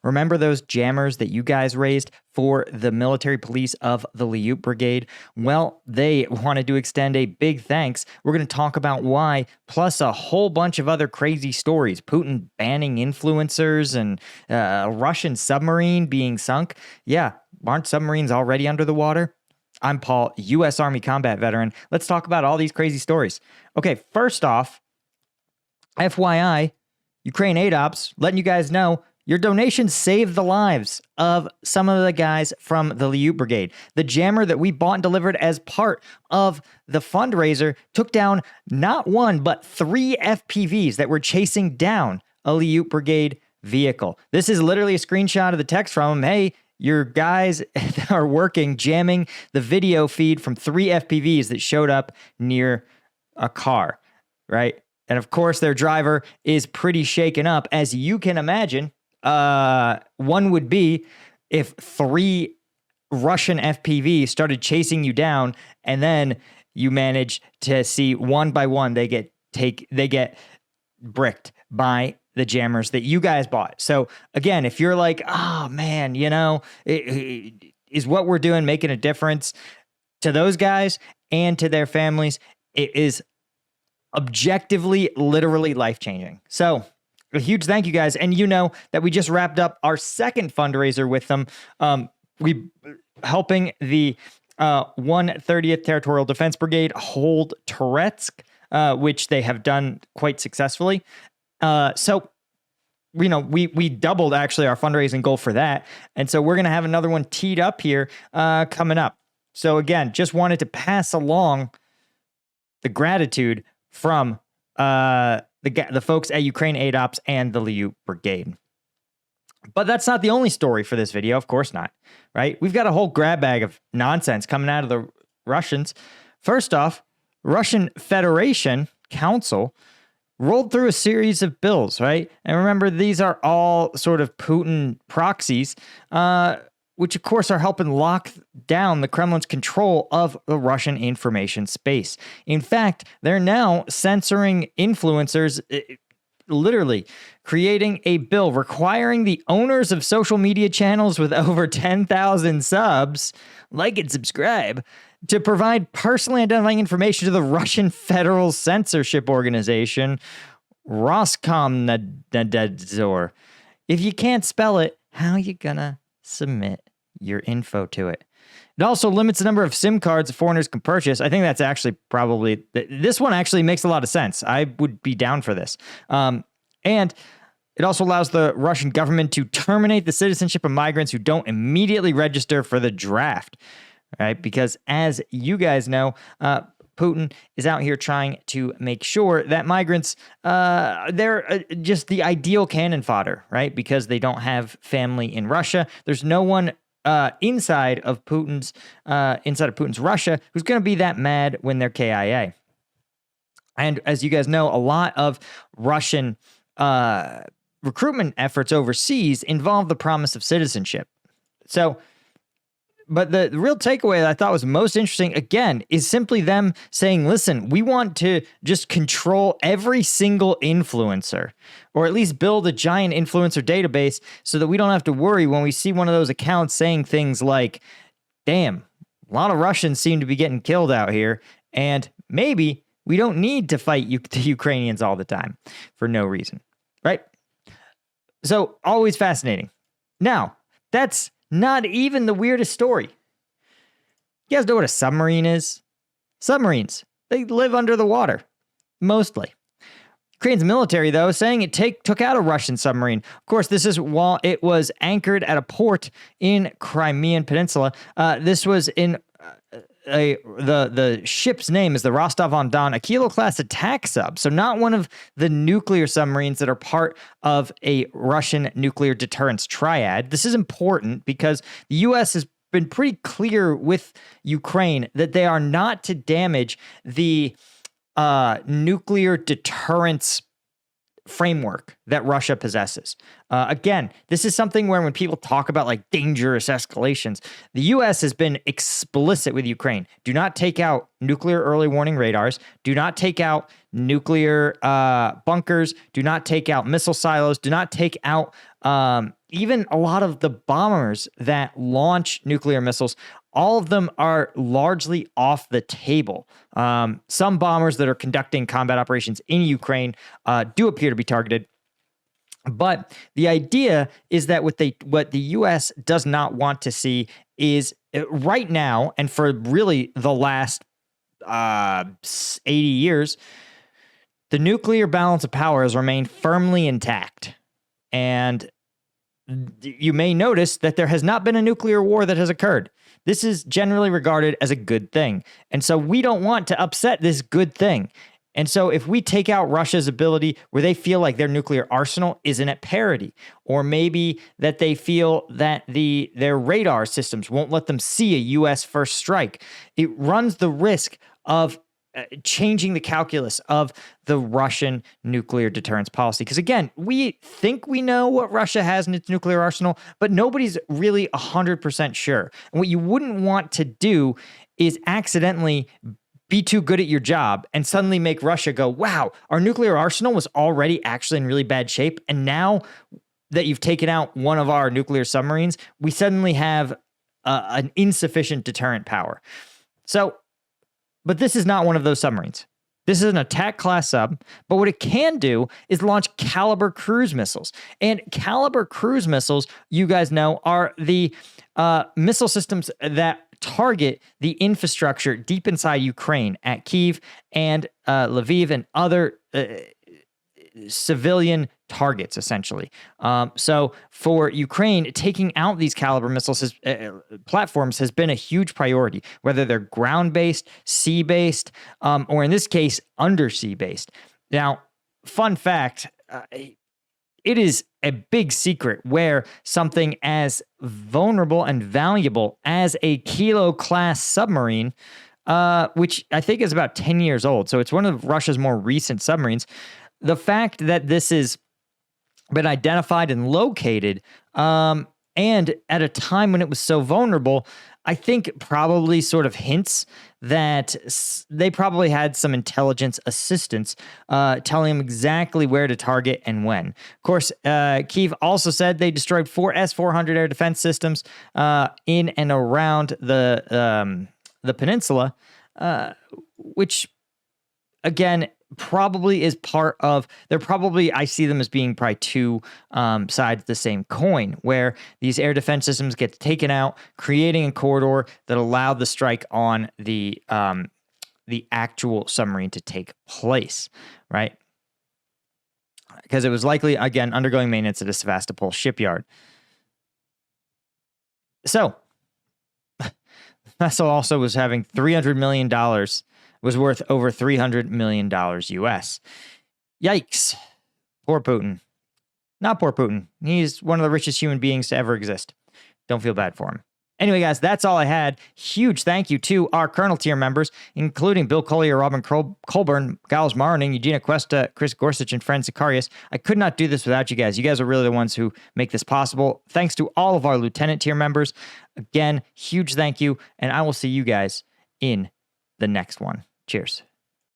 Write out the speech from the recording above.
Remember those jammers that you guys raised for the military police of the Lyut Brigade? Well, they wanted to extend a big thanks. We're going to talk about why, plus a whole bunch of other crazy stories. Putin banning influencers and a Russian submarine being sunk. Yeah, aren't submarines already under the water? I'm Paul, U.S. Army combat veteran. Let's talk about all these crazy stories. Okay, first off, FYI, Ukraine aid ops, letting you guys know, your donations saved the lives of some of the guys from the Lyut Brigade. The jammer that we bought and delivered as part of the fundraiser took down not one, but 3 FPVs that were chasing down a Lyut Brigade vehicle. This is literally a screenshot of the text from them. Hey, your guys are working, jamming the video feed from 3 FPVs that showed up near a car, right? And of course, their driver is pretty shaken up, as you can imagine. One would be if 3 Russian FPVs started chasing you down, and then you manage to see one by one they get bricked by the jammers that you guys bought. So again, if you're like, oh man, is what we're doing making a difference to those guys and to their families? It is objectively, literally life-changing. So a huge thank you guys. And you know that we just wrapped up our second fundraiser with them. We helping the 130th Territorial Defense Brigade hold Toretsk, which they have done quite successfully. So, we doubled actually our fundraising goal for that. And so we're going to have another one teed up here coming up. So again, just wanted to pass along the gratitude from the folks at Ukraine Aid Ops and the Lyut Brigade. But that's not the only story for this video. Of course not, right? We've got a whole grab bag of nonsense coming out of the Russians. First off, Russian Federation Council rolled through a series of bills, right? And remember, these are all sort of Putin proxies, which of course are helping lock down the Kremlin's control of the Russian information space. In fact, they're now censoring influencers, literally creating a bill requiring the owners of social media channels with over 10,000 subs, like and subscribe, to provide personally identifying information to the Russian Federal Censorship Organization, Roskomnadzor. If you can't spell it, how you gonna submit your info to it? It also limits the number of SIM cards foreigners can purchase. I think that's actually probably, this one actually makes a lot of sense. I would be down for this. And it also allows the Russian government to terminate the citizenship of migrants who don't immediately register for the draft. Right? Because as you guys know, Putin is out here trying to make sure that migrants, they're just the ideal cannon fodder, right? Because they don't have family in Russia. There's no one inside of Putin's Russia who's going to be that mad when they're KIA. And as you guys know, a lot of Russian recruitment efforts overseas involve the promise of citizenship. But the real takeaway that I thought was most interesting, again, is simply them saying, listen, we want to just control every single influencer, or at least build a giant influencer database so that we don't have to worry when we see one of those accounts saying things like, damn, a lot of Russians seem to be getting killed out here, and maybe we don't need to fight the Ukrainians all the time for no reason, right? So always fascinating. Now, that's not even the weirdest story. You guys know what a submarine is? Submarines, they live under the water, mostly. Ukraine's military, though, saying it took out a Russian submarine. Of course, this is while it was anchored at a port in Crimean Peninsula. This was in the ship's name is the Rostov-on-Don, a Kilo-class attack sub. So not one of the nuclear submarines that are part of a Russian nuclear deterrence triad. This is important because the U.S. has been pretty clear with Ukraine that they are not to damage the nuclear deterrence framework that Russia possesses. Again, this is something where when people talk about like dangerous escalations, the U.S. has been explicit with Ukraine. Do not take out nuclear early warning radars. Do not take out nuclear bunkers. Do not take out missile silos. Do not take out even a lot of the bombers that launch nuclear missiles, all of them are largely off the table. Some bombers that are conducting combat operations in Ukraine do appear to be targeted. But the idea is that what the U.S. does not want to see is right now, and for really the last 80 years, the nuclear balance of power has remained firmly intact. And you may notice that there has not been a nuclear war that has occurred. This is generally regarded as a good thing. And so we don't want to upset this good thing. And so if we take out Russia's ability where they feel like their nuclear arsenal isn't at parity, or maybe that they feel that their radar systems won't let them see a U.S. first strike, it runs the risk of changing the calculus of the Russian nuclear deterrence policy. Because again, we think we know what Russia has in its nuclear arsenal, but nobody's really 100% sure. And what you wouldn't want to do is accidentally be too good at your job and suddenly make Russia go, wow, our nuclear arsenal was already actually in really bad shape. And now that you've taken out one of our nuclear submarines, we suddenly have an insufficient deterrent power. But this is not one of those submarines. This is an attack class sub, but what it can do is launch Caliber cruise missiles. And Caliber cruise missiles, you guys know, are the missile systems that target the infrastructure deep inside Ukraine at Kyiv and Lviv and other civilian targets, essentially. So for Ukraine, taking out these Caliber missiles platforms has been a huge priority, whether they're ground-based, sea-based, or in this case, undersea-based. Now, fun fact, it is a big secret where something as vulnerable and valuable as a Kilo-class submarine, which I think is about 10 years old, so it's one of Russia's more recent submarines, the fact that this has been identified and located, and at a time when it was so vulnerable, I think probably sort of hints that they probably had some intelligence assistance telling them exactly where to target and when. Of course, Kyiv also said they destroyed 4 S-400 air defense systems in and around the peninsula, which, again, probably is part of, I see them as being probably two sides of the same coin, where these air defense systems get taken out, creating a corridor that allowed the strike on the actual submarine to take place, right? Because it was likely, again, undergoing maintenance at a Sevastopol shipyard. So, the vessel also was having $300 million, was worth over $300 million US. Yikes. Poor Putin. Not poor Putin. He's one of the richest human beings to ever exist. Don't feel bad for him. Anyway, guys, that's all I had. Huge thank you to our Colonel tier members, including Bill Collier, Robin Colburn, Giles Marning, Eugenia Cuesta, Chris Gorsuch, and Fran Sicarius. I could not do this without you guys. You guys are really the ones who make this possible. Thanks to all of our Lieutenant tier members. Again, huge thank you, and I will see you guys in the next one. Cheers.